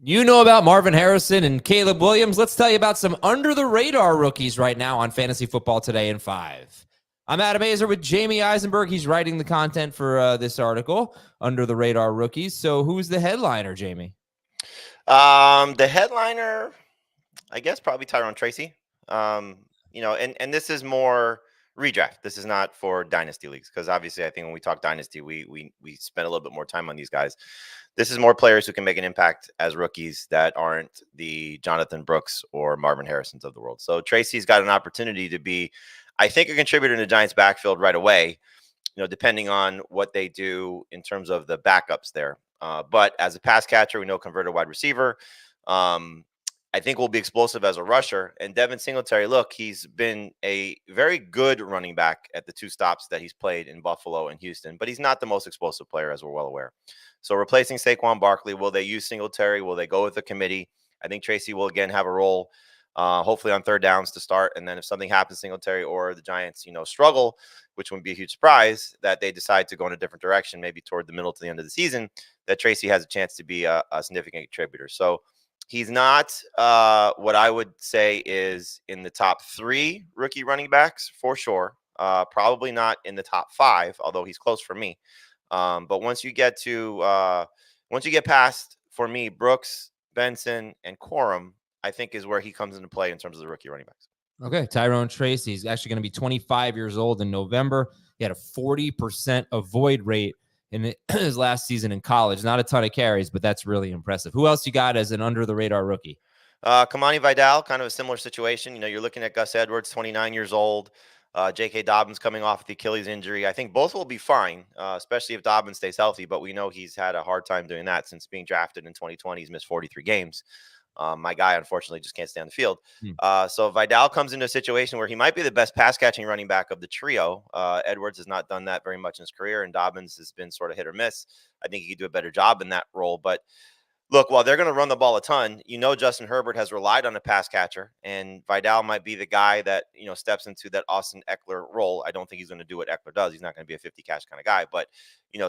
You know about Marvin Harrison and Caleb Williams. Let's tell you about some under-the-radar rookies right now on Fantasy Football Today in 5. I'm Adam Azer with Jamie Eisenberg. He's writing the content for this article, Under the Radar Rookies. So who's the headliner, Jamie? The headliner, I guess, probably Tyrone Tracy. And this is more redraft. This is not for dynasty leagues because obviously, I think when we talk dynasty, we spend a little bit more time on these guys. This is more players who can make an impact as rookies that aren't the Jonathan Brooks or Marvin Harrisons of the world. So Tracy's got an opportunity to be, I think, a contributor in the Giants' backfield right away. Depending on what they do in terms of the backups there. But as a pass catcher, we know converted wide receiver. I think will be explosive as a rusher. And Devin Singletary, look, he's been a very good running back at the two stops that he's played in Buffalo and Houston, but he's not the most explosive player, as we're well aware. So replacing Saquon Barkley, will they use Singletary? Will they go with the committee? I think Tracy will again have a role, hopefully on third downs to start. And then if something happens, Singletary or the Giants, struggle, which wouldn't be a huge surprise, that they decide to go in a different direction, maybe toward the middle to the end of the season, that Tracy has a chance to be a significant contributor. So he's not what I would say is in the top 3 rookie running backs for sure. Probably not in the top 5, although he's close for me. But once you get past, for me, Brooks, Benson, and Corum, I think is where he comes into play in terms of the rookie running backs. Okay, Tyrone Tracy. He's actually going to be 25 years old in November. He had a 40% avoid rate in his last season in college. Not a ton of carries, but that's really impressive. Who else you got as an under-the-radar rookie? Kamani Vidal, kind of a similar situation. You're looking at Gus Edwards, 29 years old. J.K. Dobbins coming off the Achilles injury. I think both will be fine, especially if Dobbins stays healthy. But we know he's had a hard time doing that since being drafted in 2020. He's missed 43 games. My guy, unfortunately, just can't stay on the field. So Vidal comes into a situation where he might be the best pass-catching running back of the trio. Edwards has not done that very much in his career, and Dobbins has been sort of hit or miss. I think he could do a better job in that role. But look, while they're going to run the ball a ton, Justin Herbert has relied on a pass catcher, and Vidal might be the guy that, steps into that Austin Eckler role. I don't think he's going to do what Eckler does. He's not going to be a 50 catch kind of guy, but,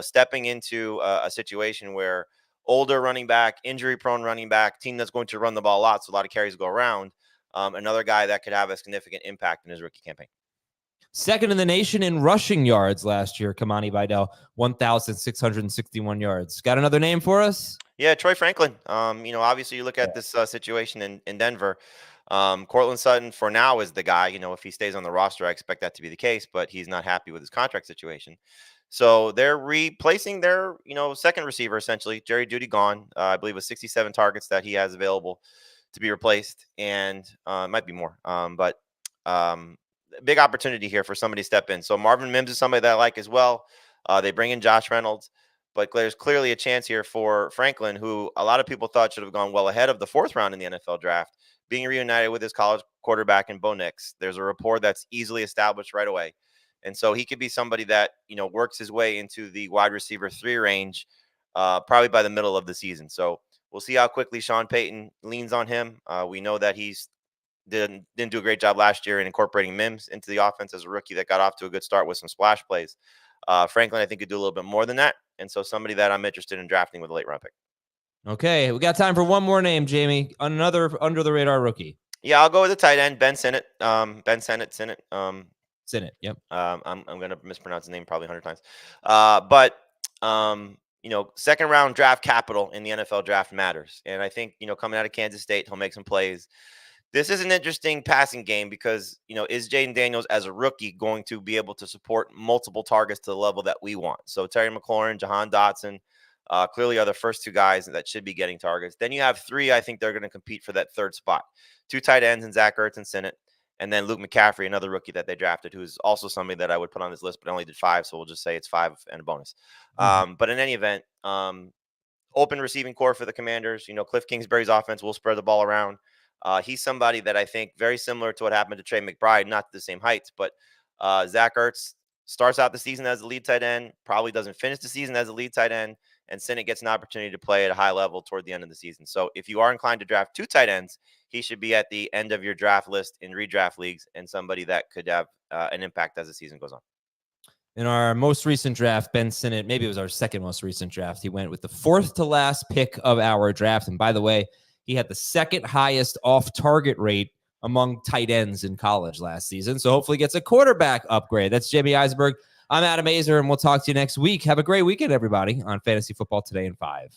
stepping into a situation where older running back, injury-prone running back, team that's going to run the ball a lot, so a lot of carries go around, another guy that could have a significant impact in his rookie campaign. Second in the nation in rushing yards last year, Kamani Vidal, 1,661 yards. Got another name for us? Yeah, Troy Franklin. Obviously you look at this situation in Denver. Cortland Sutton for now is the guy. If he stays on the roster, I expect that to be the case, but he's not happy with his contract situation. So they're replacing their, second receiver, essentially. Jerry Jeudy gone. I believe with 67 targets that he has available to be replaced, and it might be more. But big opportunity here for somebody to step in. So Marvin Mims is somebody that I like as well. They bring in Josh Reynolds, but there's clearly a chance here for Franklin, who a lot of people thought should have gone well ahead of the 4th round in the NFL draft, being reunited with his college quarterback in Bo Nix. There's a rapport that's easily established right away. And so he could be somebody that, works his way into the wide receiver 3 range, probably by the middle of the season. So we'll see how quickly Sean Payton leans on him. We know that he's didn't do a great job last year in incorporating Mims into the offense as a rookie that got off to a good start with some splash plays. Franklin, I think, could do a little bit more than that. And so somebody that I'm interested in drafting with a late round pick. Okay, we got time for one more name, Jamie. Another under-the-radar rookie. Yeah, I'll go with the tight end, Ben Sinnott. Sinnott. Sinnott, yep. I'm going to mispronounce his name probably 100 times. But second round draft capital in the NFL draft matters. And I think, coming out of Kansas State, he'll make some plays. This is an interesting passing game because, is Jaden Daniels as a rookie going to be able to support multiple targets to the level that we want? So Terry McLaurin, Jahan Dotson, clearly are the first 2 guys that should be getting targets. Then you have 3, I think they're going to compete for that 3rd spot. 2 tight ends in Zach Ertz and Sinnott. And then Luke McCaffrey, another rookie that they drafted, who's also somebody that I would put on this list, but only did 5. So we'll just say it's 5 and a bonus. But in any event, open receiving core for the Commanders. Cliff Kingsbury's offense will spread the ball around. He's somebody that I think very similar to what happened to Trey McBride, not the same heights, but Zach Ertz starts out the season as a lead tight end, probably doesn't finish the season as a lead tight end, and Sinnott gets an opportunity to play at a high level toward the end of the season. So if you are inclined to draft 2 tight ends, he should be at the end of your draft list in redraft leagues and somebody that could have an impact as the season goes on. In our most recent draft, Ben Sinnott, maybe it was our second most recent draft, he went with the 4th to last pick of our draft. And by the way, he had the 2nd highest off-target rate among tight ends in college last season. So hopefully gets a quarterback upgrade. That's Jamie Eisenberg. I'm Adam Azer, and we'll talk to you next week. Have a great weekend, everybody, on Fantasy Football Today in 5.